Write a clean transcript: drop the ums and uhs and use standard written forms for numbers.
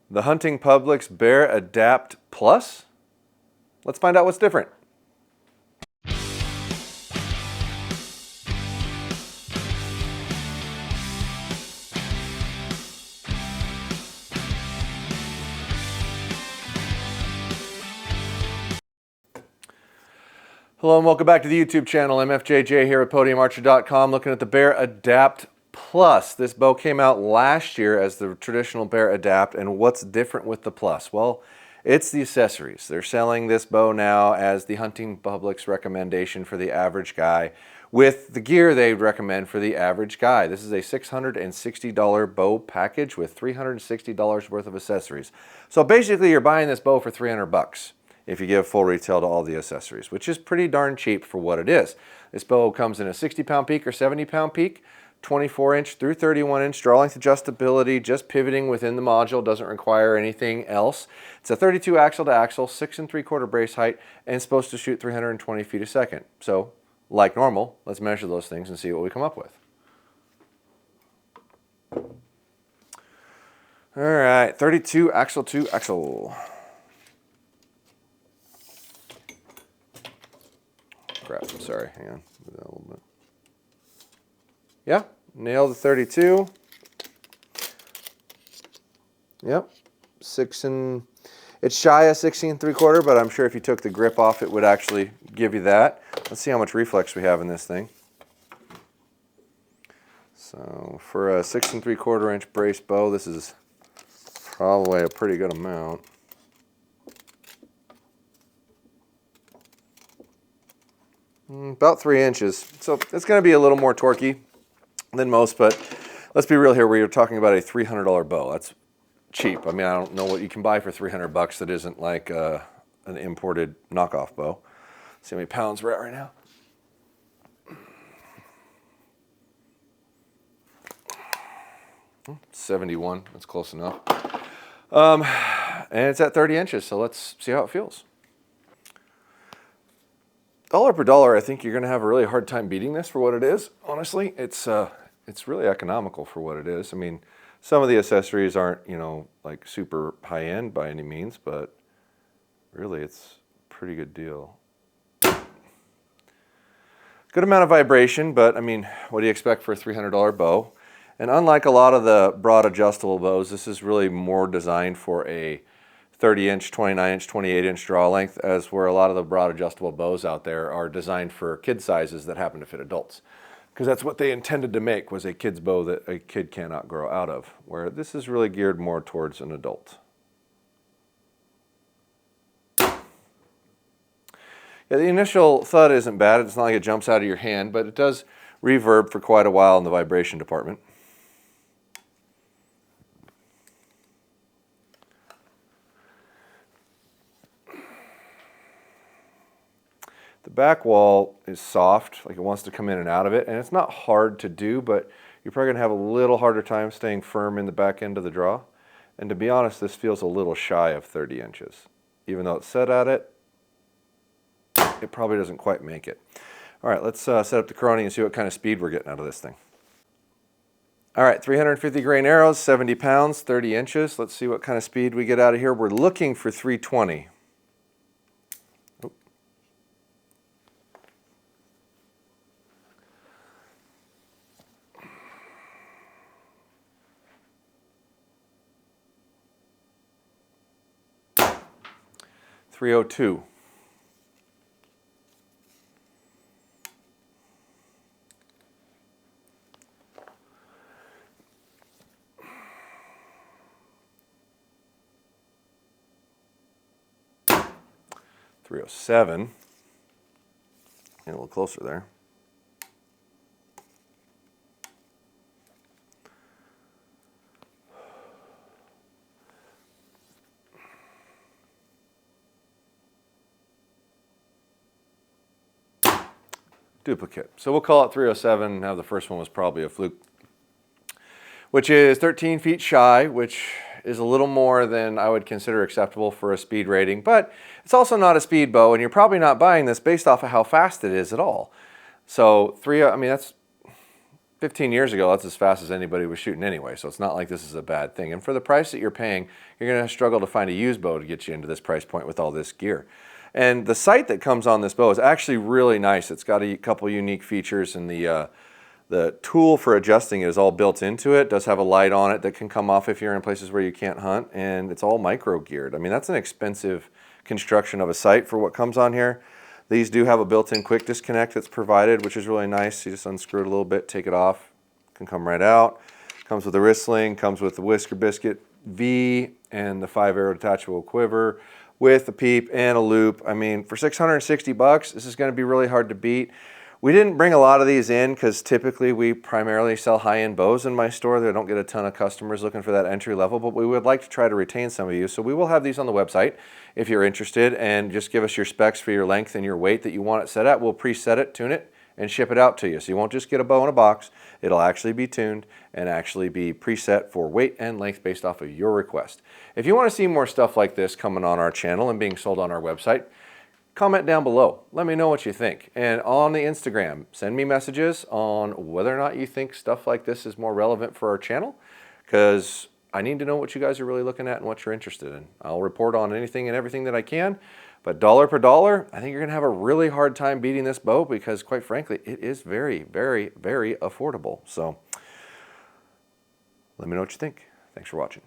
The Hunting Public's Bear Adapt Plus? Let's find out what's different. Hello and welcome back to the YouTube channel. MFJJ here at PodiumArcher.com, looking at the Bear Adapt Plus. This bow came out last year as the traditional Bear Adapt, and what's different with the Plus? Well, it's the accessories. They're selling this bow now as the Hunting Public's recommendation for the average guy, with the gear they recommend for the average guy. This is a $660 bow package with $360 worth of accessories. So basically you're buying this bow for 300 bucks. If you give full retail to all the accessories, which is pretty darn cheap for what it is. This bow comes in a 60-pound peak or 70-pound peak, 24-inch through 31-inch draw length adjustability, just pivoting within the module, doesn't require anything else. It's a 32 axle to axle, 6 3/4 brace height, and it's supposed to shoot 320 feet a second. So, like normal, let's measure those things and see what we come up with. All right, 32 axle to axle. Crap, I'm sorry, hang on, move that a little bit. Yeah, nailed the 32. Yep, it's shy of 16 3/4, but I'm sure if you took the grip off, it would actually give you that. Let's see how much reflex we have in this thing. So for a 6 3/4 inch brace bow, this is probably a pretty good amount. About 3 inches. So it's going to be a little more torquey than most, but let's be real here. We're talking about a $300 bow. That's cheap. I mean, I don't know what you can buy for 300 bucks that isn't like an imported knockoff bow. See how many pounds we're at right now. Hmm, 71. That's close enough. And it's at 30 inches, so let's see how it feels. Dollar per dollar, I think you're going to have a really hard time beating this for what it is. Honestly, it's really economical for what it is. I mean, some of the accessories aren't, you know, like super high end by any means, but really it's a pretty good deal. Good amount of vibration, but I mean, what do you expect for a $300 bow? And unlike a lot of the broad adjustable bows, this is really more designed for a 30-inch, 29-inch, 28-inch draw length, as where a lot of the broad adjustable bows out there are designed for kid sizes that happen to fit adults. Because that's what they intended to make, was a kid's bow that a kid cannot grow out of, where this is really geared more towards an adult. Yeah, the initial thud isn't bad. It's not like it jumps out of your hand, but it does reverb for quite a while in the vibration department. The back wall is soft, like it wants to come in and out of it, and it's not hard to do, but you're probably going to have a little harder time staying firm in the back end of the draw. And to be honest, this feels a little shy of 30 inches. Even though it's set at it, it probably doesn't quite make it. All right, let's set up the Coroni and see what kind of speed we're getting out of this thing. All right, 350 grain arrows, 70 pounds, 30 inches. Let's see what kind of speed we get out of here. We're looking for 320. 302. 307. Get a little closer there. 307. Duplicate. So we'll call it 307. Now the first one was probably a fluke, which is 13 feet shy, which is a little more than I would consider acceptable for a speed rating, but it's also not a speed bow, and you're probably not buying this based off of how fast it is at all. So I mean, that's 15 years ago, that's as fast as anybody was shooting anyway, so it's not like this is a bad thing. And for the price that you're paying, you're going to struggle to find a used bow to get you into this price point with all this gear. And the sight that comes on this bow is actually really nice. It's got a couple unique features, and the tool for adjusting it is all built into it. It does have a light on it that can come off if you're in places where you can't hunt, and it's all micro geared. I mean, that's an expensive construction of a sight for what comes on here. These do have a built-in quick disconnect that's provided, which is really nice. You just unscrew it a little bit, take it off, can come right out. Comes with a wrist sling, comes with the Whisker Biscuit V and the 5-arrow detachable quiver with a peep and a loop. I mean, for 660 bucks, this is going to be really hard to beat. We didn't bring a lot of these in because typically we primarily sell high-end bows in my store. They don't get a ton of customers looking for that entry level, but we would like to try to retain some of you. So we will have these on the website if you're interested, and just give us your specs for your length and your weight that you want it set at. We'll preset it, tune it, and ship it out to you. So you won't just get a bow in a box. It'll actually be tuned and actually be preset for weight and length based off of your request. If you want to see more stuff like this coming on our channel and being sold on our website, comment down below. Let me know what you think. And on the Instagram, send me messages on whether or not you think stuff like this is more relevant for our channel, because I need to know what you guys are really looking at and what you're interested in. I'll report on anything and everything that I can, but dollar per dollar, I think you're gonna have a really hard time beating this bow because, quite frankly, it is very, very, very affordable. So let me know what you think. Thanks for watching.